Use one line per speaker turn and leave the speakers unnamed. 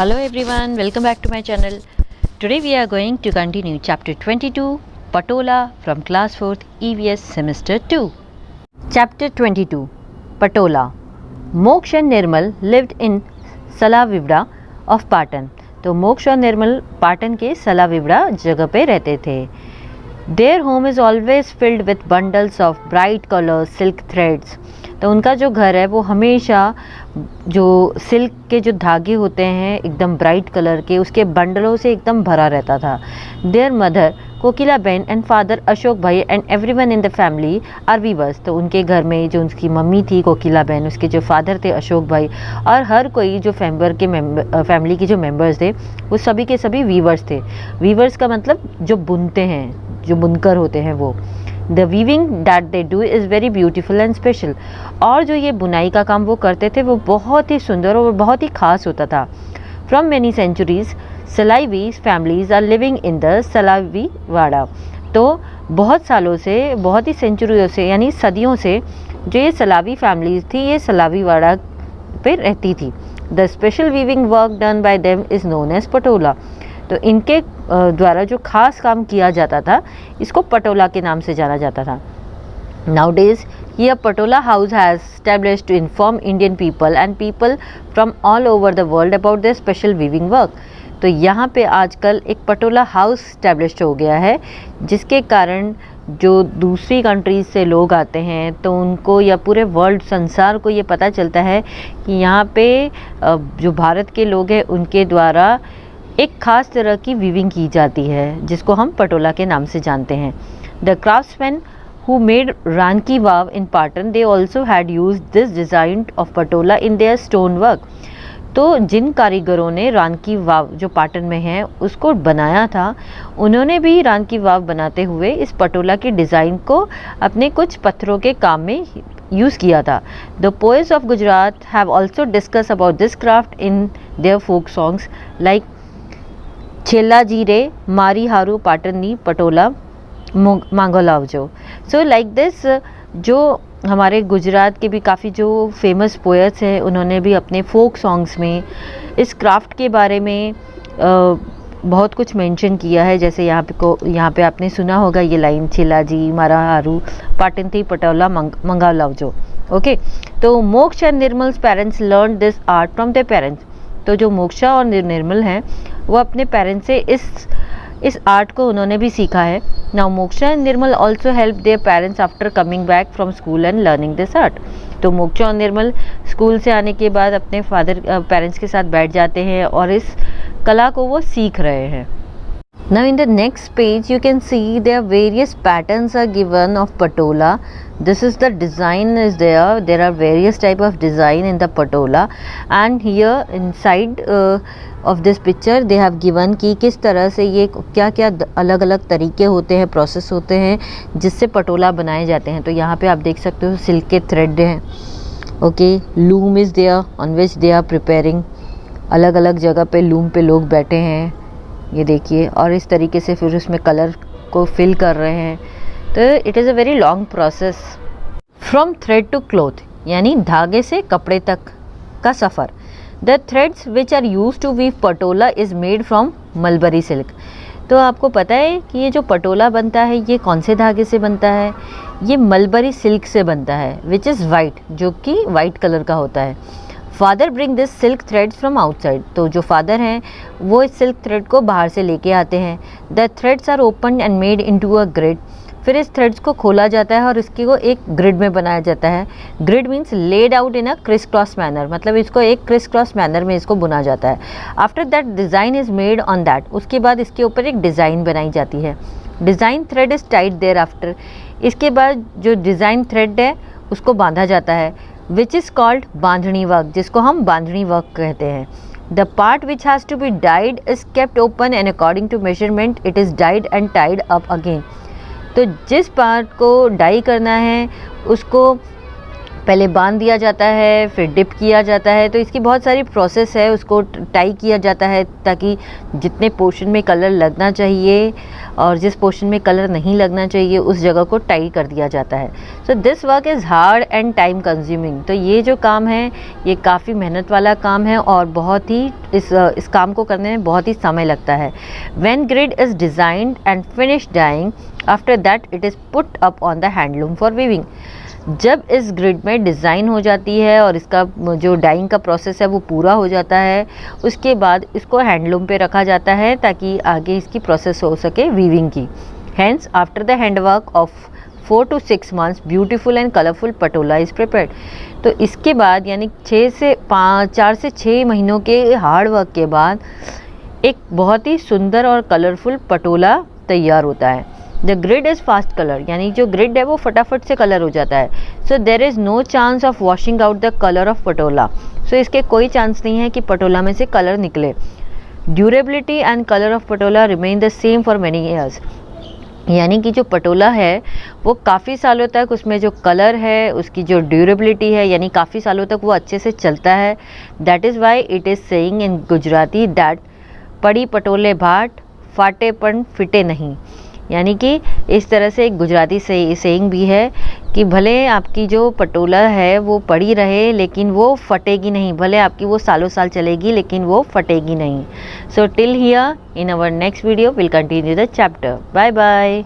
Hello everyone, welcome back to my channel. Today we are going to continue chapter 22 Patola from class 4th EVS semester 2. Chapter 22 Patola. Moksha and Nirmal lived in Salavivda of Patan. तो मोक्ष और निर्मल पाटन के सलाविवड़ा जगह पे रहते थे. Their home is always filled with bundles of bright colors, silk threads. तो उनका जो घर है वो हमेशा जो सिल्क के जो धागे होते हैं एकदम ब्राइट कलर के, उसके बंडलों से एकदम भरा रहता था. देयर मदर कोकिला बहन and father Ashok bhai and everyone in the family are weavers. तो उनके घर में जो उनकी मम्मी थी कोकिला बहन, उसके जो फादर थे अशोक भाई, और हर कोई जो फैमिली के जो मेंबर्स थे वो सभी के सभी वीवर्स थे. वीवर्स का मतलब जो बुनते हैं, जो बुनकर होते हैं वो. The weaving that they do is very beautiful and special. और जो ये बुनाई का काम वो करते थे वो बहुत ही सुंदर और बहुत ही खास होता था. From many centuries Salvi families are living in the Salvi Vada. तो बहुत सालों से, बहुत ही सेंचुरियों से यानी सदियों से जो ये सलावी फैमिलीज थी ये सलावी वाड़ा पे रहती थी. The special weaving work done by them is known as patola. तो इनके द्वारा जो खास काम किया जाता था इसको पटोला के नाम से जाना जाता था. Nowadays, here Patola House has established to inform Indian people and people from all over the world about their special weaving work. तो यहाँ पे आजकल एक पटोला हाउस स्टैब्लिश्ड हो गया है, जिसके कारण जो दूसरी कंट्रीज से लोग आते हैं तो उनको या पूरे वर्ल्ड संसार को ये पता चलता है कि यहाँ पे जो भारत के लोग हैं उनके द्वारा एक ख़ास तरह की वीविंग की जाती है जिसको हम पटोला के नाम से जानते हैं. The craftsman who made Ranki Vav in Patan, they also had used this design of Patola in their stone work. तो जिन कारीगरों ने रानकी वाव जो पाटन में है उसको बनाया था, उन्होंने भी रानकी वाव बनाते हुए इस पटोला की डिज़ाइन को अपने कुछ पत्थरों के काम में यूज़ किया था. The poets of Gujarat have also discuss about this craft in their folk songs like छेला जीरे मारी हारू पाटनी पटोला मांगोलावजो. सो लाइक दिस जो हमारे गुजरात के भी काफ़ी जो फेमस पोएट्स हैं उन्होंने भी अपने फोक सॉन्ग्स में इस क्राफ्ट के बारे में बहुत कुछ मेंशन किया है. जैसे यहाँ पे आपने सुना होगा ये लाइन, छिलाजी मारा हारू पाटन थी पटोला मंगालावजो. ओके, तो Moksh and Nirmal's parents learn this art from their parents. तो जो मोक्षा और निर्मल हैं वो अपने पेरेंट्स से इस आर्ट को उन्होंने भी सीखा है. Now moksha and Nirmal also help their parents after coming back from school and learning this art. तो मोक्षा और निर्मल स्कूल से आने के बाद अपने पेरेंट्स के साथ बैठ जाते हैं और इस कला को वो सीख रहे हैं. Now in the next page you can see there various patterns are given of patola. This is the design is there. There are various type of design in the patola, and here inside of this picture they have given कि किस तरह से ये क्या क्या अलग अलग तरीके होते हैं, प्रोसेस होते हैं जिससे पटोला बनाए जाते हैं. तो यहाँ पे आप देख सकते हो सिल्क के थ्रेड हैं. Okay, loom is there on which they are preparing. अलग अलग जगह पे लूम पे लोग बैठे हैं, ये देखिए, और इस तरीके से फिर उसमें कलर को फिल कर रहे हैं. तो it is a very long process. From thread to cloth यानी धागे से कपड़े तक का सफ़र. The threads which are use to weave Patola is made from mulberry silk. तो आपको पता है कि ये जो पटोला बनता है ये कौन से धागे से बनता है? ये मलबरी सिल्क से बनता है, विच इज़ वाइट, जो कि वाइट कलर का होता है. Father bring this silk threads from outside. तो जो फादर हैं वो इस सिल्क थ्रेड को बाहर से लेके आते हैं. The threads are open and made into a grid. फिर इस थ्रेड्स को खोला जाता है और इसकी को एक ग्रिड में बनाया जाता है. Grid means laid out in a criss cross manner, मतलब इसको एक क्रिस क्रॉस मैनर में इसको बुना जाता है. After that design is made on that. उसके बाद इसके ऊपर एक डिज़ाइन बनाई जाती है. Design thread is tied thereafter. इसके बाद जो डिज़ाइन थ्रेड है उसको बांधा जाता है, which is called bandhani work, जिसको हम बांधनी वर्क कहते हैं. The part which has to be dyed is kept open and according to measurement it is dyed and tied up again. तो जिस पार्ट को डाई करना है उसको पहले बांध दिया जाता है, फिर डिप किया जाता है। तो इसकी बहुत सारी प्रोसेस है, उसको टाई किया जाता है ताकि जितने पोर्शन में कलर लगना चाहिए और जिस पोर्शन में कलर नहीं लगना चाहिए उस जगह को टाई कर दिया जाता है। So this work is hard and time consuming. तो ये जो काम है ये काफ़ी मेहनत वाला काम है और बहुत ही इस काम को करने में बहुत ही समय लगता है। When grid is designed and finish dyeing, after that it is put up on the handloom for weaving. जब इस ग्रिड में डिज़ाइन हो जाती है और इसका जो डाइंग का प्रोसेस है वो पूरा हो जाता है, उसके बाद इसको हैंडलूम पे रखा जाता है ताकि आगे इसकी प्रोसेस हो सके वीविंग की। Hence after the handwork of 4 to 6 months beautiful and colourful patola is prepared. तो इसके बाद यानी 4 से 6 महीनों के हार्ड वर्क के बाद एक बहुत ही सुंदर और कलरफुल पटोला तैयार होता है। The grid is fast colour, यानी जो ग्रिड है वो फटाफट से कलर हो जाता है। So there is no chance of washing out the colour of Patola. So इसके कोई चांस नहीं है कि पटोला में से कलर निकले। Durability and colour of Patola remain the same for many years, यानी कि जो पटोला है वो काफ़ी सालों तक उसमें जो कलर है उसकी जो ड्यूरेबिलिटी है यानी काफ़ी सालों तक वो अच्छे से चलता है। That is why it is saying in Gujarati that पड़ी पटोले भाट फाटे पण फिटे नहीं। यानी कि इस तरह से एक गुजराती सेइंग भी है कि भले आपकी जो पटोला है वो पड़ी रहे लेकिन वो फटेगी नहीं, भले आपकी वो सालों साल चलेगी लेकिन वो फटेगी नहीं। So till here, in our next video will continue the chapter. Bye bye.